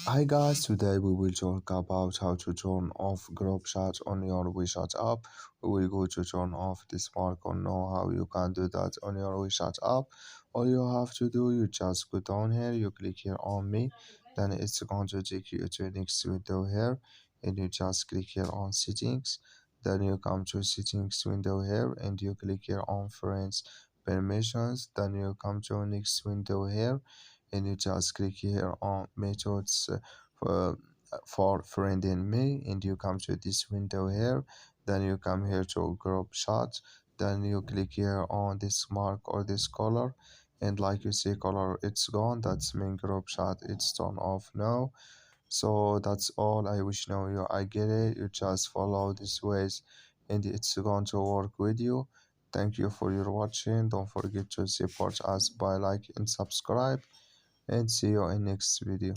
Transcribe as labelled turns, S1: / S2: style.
S1: Hi guys, today we will talk about how to turn off group chat on your WeChat app. We will go to turn off this mark or know how you can do that on your WeChat app. All you have to do, you just go down here, you click here on me, then it's going to take you to the next window here, and you just click here on settings. Then you come to settings window here and you click here on friends permissions. Then you come to next window here and you just click here on methods for, for friending me, and you come to this window here. Then you come here to group chat, then you click here on this mark or this color, and like you see color it's gone, that's mean group chat it's turned off now. So that's all. I wish now you I get it, you just follow these ways and it's going to work with you. Thank you for your watching. Don't forget to support us by like and subscribe, and see you in next video.